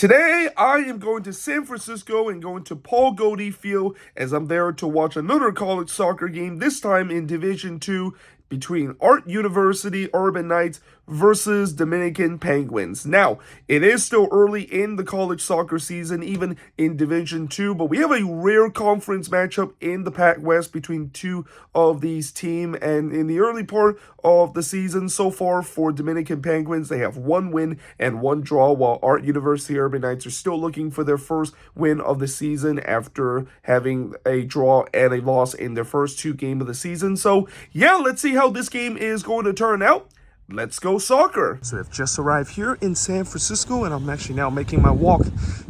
Today, I am going to San Francisco and going to Paul Goode Field as I'm there to watch another college soccer game, this time in Division II between Art University Urban Knights versus Dominican Penguins. Now, it is still early in the college soccer season, even in Division II, but we have a rare conference matchup in the Pac West between two of these teams, and in the early part of the season so far for Dominican Penguins, they have one win and one draw, while Art University Urban Knights are still looking for their first win of the season after having a draw and a loss in their first two games of the season. So, yeah, let's see how this game is going to turn out. Let's go soccer. So I've just arrived here in San Francisco, and I'm actually now making my walk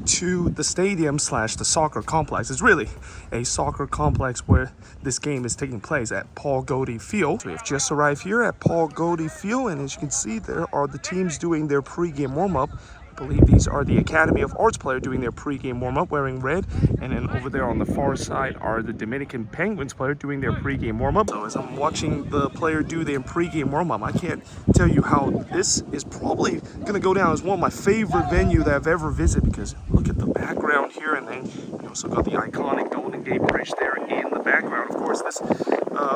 to the stadium slash the soccer complex. It's really a soccer complex where this game is taking place at Paul Goode Field. So we have just arrived here at Paul Goode Field, and as you can see, there are the teams doing their pregame warm-up. I believe these are the Academy of Arts players doing their pregame warm-up wearing red, and then over there on the far side are the Dominican Penguins player doing their pregame warm-up. So as I'm watching the player do their pregame warm-up, I can't tell you how this is probably going to go down as one of my favorite venues that I've ever visited, because look at the background here, and then you also got the iconic Golden Gate Bridge there in the background. Of course, this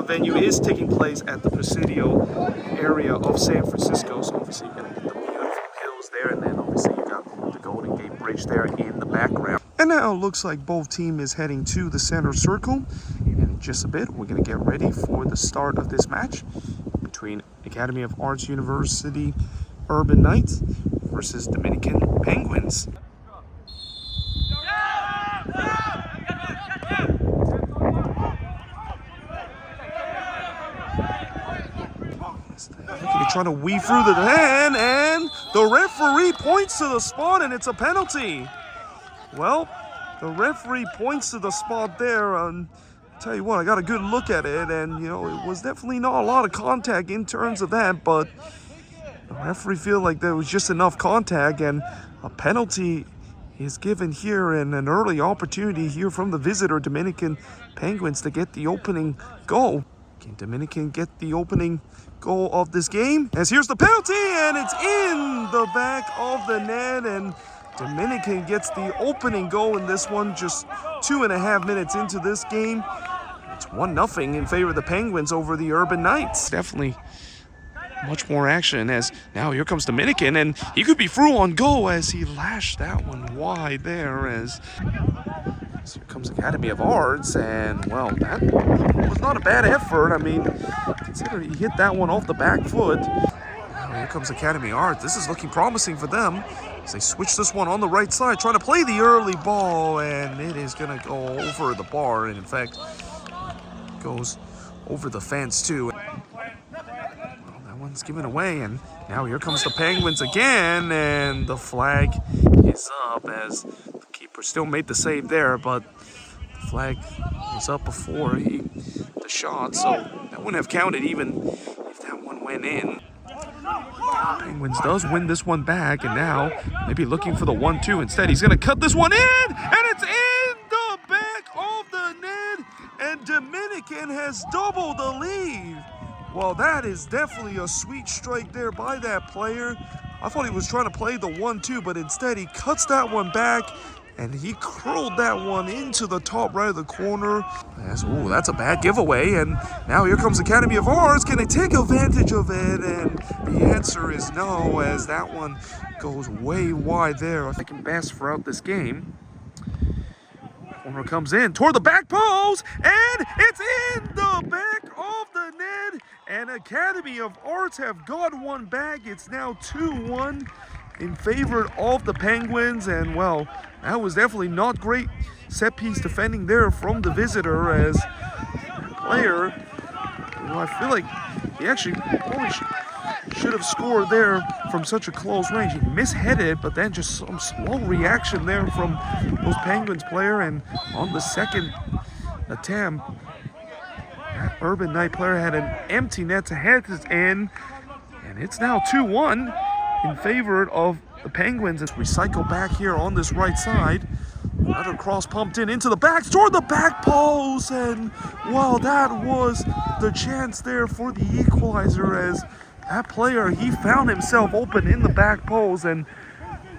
venue is taking place at the Presidio area of San Francisco, so obviously you're going to get the beautiful hills there, and then obviously you got the Golden Gate Bridge there in the background. And now it looks like both teams is heading to the center circle, and in just a bit we're going to get ready for the start of this match between Academy of Arts University Urban Knights versus Dominican Penguins. They're trying to weave through the hand, and the referee points to the spot, and it's a penalty. Well, the referee points to the spot there, and tell you what, I got a good look at it, and you know, it was definitely not a lot of contact in terms of that, but the referee feel like there was just enough contact, and a penalty is given here, and an early opportunity here from the visitor Dominican Penguins to get the opening goal. Can Dominican get the opening goal of this game? As here's the penalty, and it's in the back of the net, and Dominican gets the opening goal in this one just 2.5 minutes into this game. It's 1-0 in favor of the Penguins over the Urban Knights. Definitely much more action, as now here comes Dominican, and he could be through on goal as he lashed that one wide there. As here comes Academy of Arts, and well, that was not a bad effort. I mean, consider he hit that one off the back foot. Now here comes Academy of Arts. This is looking promising for them as they switch this one on the right side, trying to play the early ball, and it is going to go over the bar, and in fact, goes over the fence too. Well, that one's given away, and now here comes the Penguins again, and the flag is up as the keeper still made the save there, but the flag was up before the shot, so that wouldn't have counted even if that one went in. Penguins does win this one back, and now maybe looking for the 1-2. Instead, he's going to cut this one in, and it's in the back of the net, and Dominican has doubled the lead. Well, that is definitely a sweet strike there by that player. I thought he was trying to play the 1-2, but instead he cuts that one back, and he curled that one into the top right of the corner. Ooh, that's a bad giveaway, and now here comes Academy of Arts. Can they take advantage of it? And the answer is no, as that one goes way wide there. Second best throughout this game. Corner comes in toward the back post, and it's in the back of the net, and Academy of Arts have got one back. It's now 2-1 in favor of the Penguins, and well, that was definitely not great set piece defending there from the visitor, as the player, well, I feel like he actually probably should have scored there from such a close range. He misheaded, but then just some slow reaction there from those Penguins player, and on the second attempt, that Urban Knight player had an empty net to head in, and it's now 2-1 in favor of the Penguins as we cycle back here on this right side. Another cross pumped in into the back, toward the back post, and well, that was the chance there for the equalizer, as that player, he found himself open in the back post, and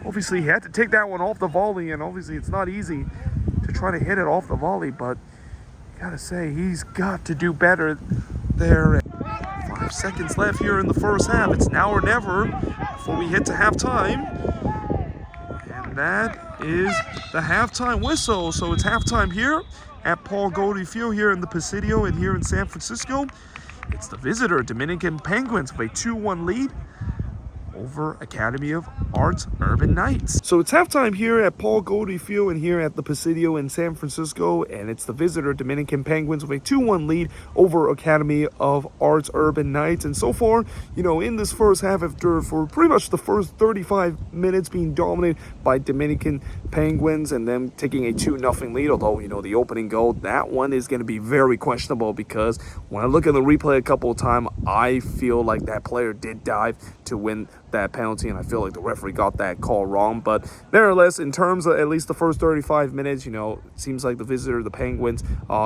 Obviously, he had to take that one off the volley, and obviously it's not easy to try to hit it off the volley, but gotta say, he's got to do better there. 5 seconds left here in the first half. It's now or never before we hit to halftime. And that is the halftime whistle. So it's halftime here at Paul Goode Field here in the Presidio and here in San Francisco. It's the visitor Dominican Penguins with a 2-1 lead over Academy of Arts Urban Knights. So it's halftime here at Paul Goode Field and here at the Presidio in San Francisco, and it's the visitor Dominican Penguins with a 2-1 lead over Academy of Arts Urban Knights. And so far, you know, in this first half, after for pretty much the first 35 minutes being dominated by Dominican Penguins and them taking a 2-0 lead, although, you know, the opening goal, that one is going to be very questionable, because when I look at the replay a couple of times, I feel like that player did dive to win that penalty, and I feel like the referee got that call wrong. But nevertheless, in terms of at least the first 35 minutes, you know, it seems like the visitor, the Penguins,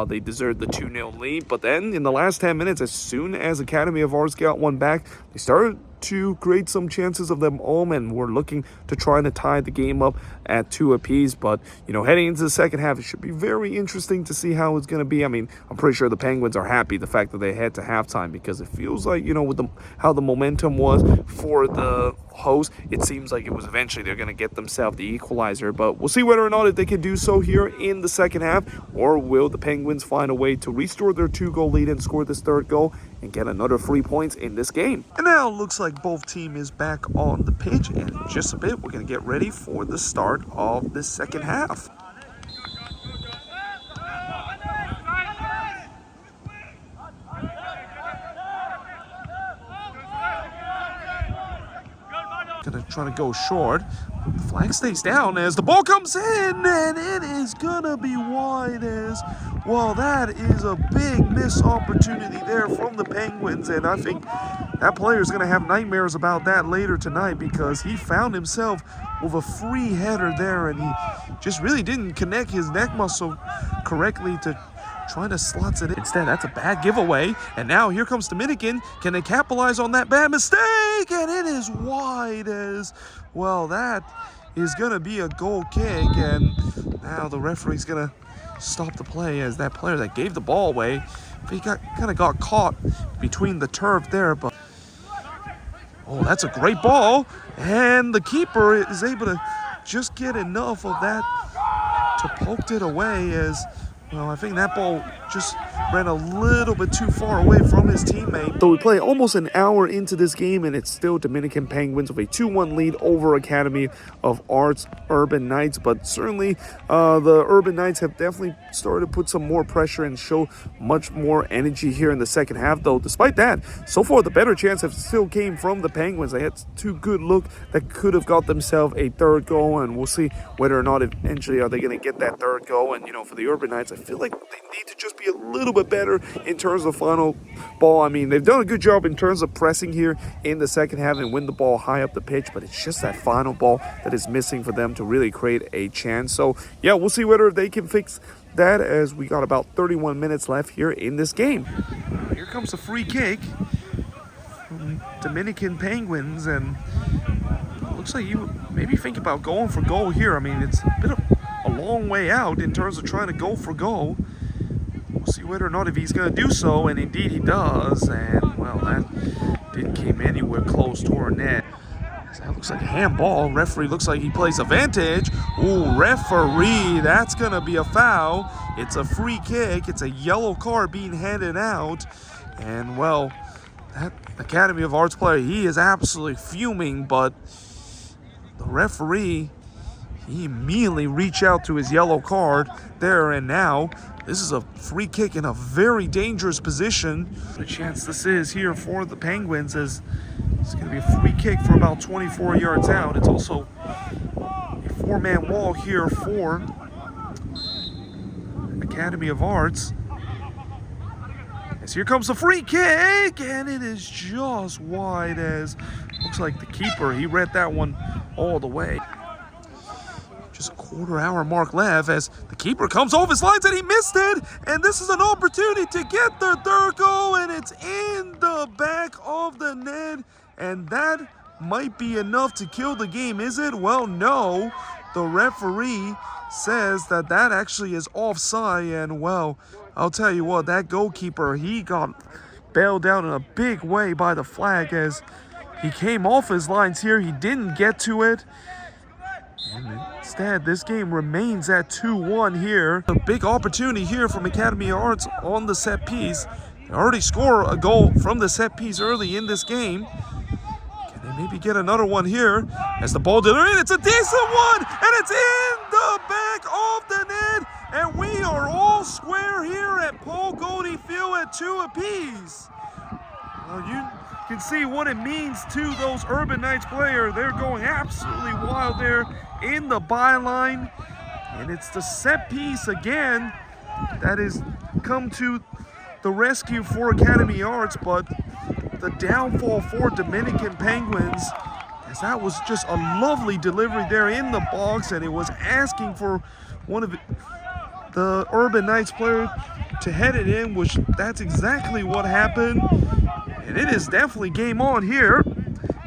they deserved the 2-0 lead. But then in the last 10 minutes, as soon as Academy of Arts got one back, they started to create some chances of them home, and we're looking to try to tie the game up at 2 apiece. But, you know, heading into the second half, it should be very interesting to see how it's going to be. I mean, I'm pretty sure the Penguins are happy the fact that they head to halftime, because it feels like, you know, with how the momentum was for the host, it seems like it was eventually they're going to get themselves the equalizer. But we'll see whether or not if they can do so here in the second half, or will the Penguins find a way to restore their 2-goal lead and score this third goal and get another 3 points in this game. And now it looks like both team is back on the pitch, and in just a bit we're going to get ready for the start of the second half. Gonna try to go short. The flag stays down as the ball comes in, and it is gonna be wide. As well, that is a big missed opportunity there from the Penguins, and I think that player is gonna have nightmares about that later tonight, because he found himself with a free header there, and he just really didn't connect his neck muscle correctly to trying to slots it in. Instead, that's a bad giveaway. And now here comes Dominican. Can they capitalize on that bad mistake? And it is wide. As well, that is going to be a goal kick. And now the referee's going to stop the play, as that player that gave the ball away, he kind of got caught between the turf there. But oh, that's a great ball. And the keeper is able to just get enough of that to poke it away. As well, I think that ball just ran a little bit too far away from his teammate. So we play almost an hour into this game, and it's still Dominican Penguins with a 2-1 lead over Academy of Arts Urban Knights. But certainly the Urban Knights have definitely started to put some more pressure and show much more energy here in the second half. Though despite that, so far the better chance have still came from the Penguins. They had 2 good looks that could have got themselves a third goal, and we'll see whether or not eventually are they going to get that third goal. And, you know, for the Urban Knights, I feel like they need to just be a little bit better in terms of final ball. I mean, they've done a good job in terms of pressing here in the second half and win the ball high up the pitch, but it's just that final ball that is missing for them to really create a chance. So yeah, we'll see whether they can fix that, as we got about 31 minutes left here in this game. Here comes a free kick from Dominican Penguins, and it looks like you maybe think about going for goal here. I mean, it's a bit of a long way out in terms of trying to go for goal. We'll see whether or not if he's going to do so, and indeed he does. And, well, that didn't came anywhere close to our net. That looks like a handball. Referee looks like he plays advantage. Ooh, referee, that's going to be a foul. It's a free kick. It's a yellow card being handed out. And, well, that Academy of Arts player, he is absolutely fuming, but the referee, he immediately reached out to his yellow card there, and now this is a free kick in a very dangerous position. The chance this is here for the Penguins, is it's going to be a free kick for about 24 yards out. It's also a 4-man wall here for Academy of Arts. As here comes the free kick, and it is just wide. As looks like the keeper, he read that one all the way. Just a quarter-hour mark left as the keeper comes off his lines, and he missed it. And this is an opportunity to get their third goal, and it's in the back of the net. And that might be enough to kill the game, is it? Well, no. The referee says that actually is offside, and well, I'll tell you what, that goalkeeper, he got bailed out in a big way by the flag as he came off his lines here. He didn't get to it. And instead, this game remains at 2-1 here. A big opportunity here from Academy of Arts on the set piece. They already scored a goal from the set piece early in this game. Can they maybe get another one here? As the ball delivers, it's a decent one! And it's in the back of the net! And we are all square here at Paul Goode Field at 2 apiece. Well, you can see what it means to those Urban Knights players. They're going absolutely wild there in the byline. And it's the set piece again that has come to the rescue for Academy Arts, but the downfall for Dominican Penguins, as that was just a lovely delivery there in the box, and it was asking for one of the Urban Knights player to head it in, which that's exactly what happened. And it is definitely game on here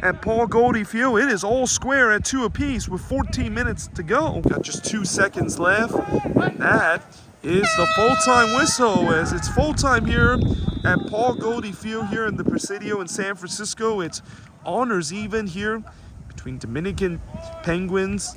at Paul Goode Field. It is all square at 2 apiece with 14 minutes to go. Got just 2 seconds left, and that is the full-time whistle, as it's full-time here at Paul Goode Field here in the Presidio in San Francisco. It's honors even here between Dominican Penguins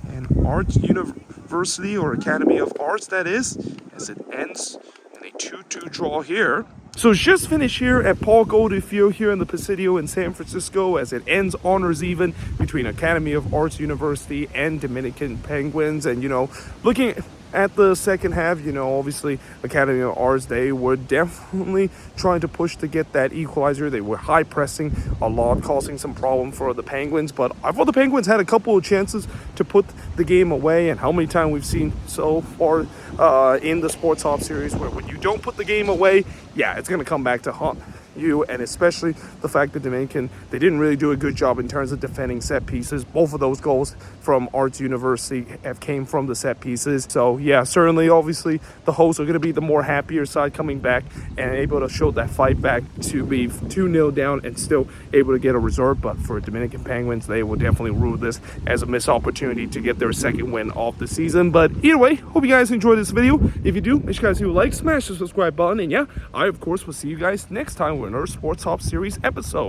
and Arts University, or Academy of Arts, that is, as it ends in a 2-2 draw here. So it's just finished here at Paul Goode Field here in the Presidio in San Francisco, as it ends honors even between Academy of Arts University and Dominican Penguins. And, you know, looking at the second half, you know, obviously Academy of Arts, they were definitely trying to push to get that equalizer. They were high pressing a lot, causing some problem for the Penguins. But I thought the Penguins had a couple of chances to put the game away. And how many times we've seen so far in the Sporthop series where when you don't put the game away, yeah, it's going to come back to haunt you. And especially the fact that Dominican, they didn't really do a good job in terms of defending set pieces. Both of those goals from Arts University came from the set pieces. So yeah, certainly obviously the hosts are going to be the more happier side coming back and able to show that fight back to be 2-0 down and still able to get a result. But for Dominican Penguins, they will definitely rule this as a missed opportunity to get their second win of the season. But either way, hope you guys enjoyed this video. If you do, make sure you guys do like, smash the subscribe button, and yeah, I of course will see you guys next time with another Sporthop series episode.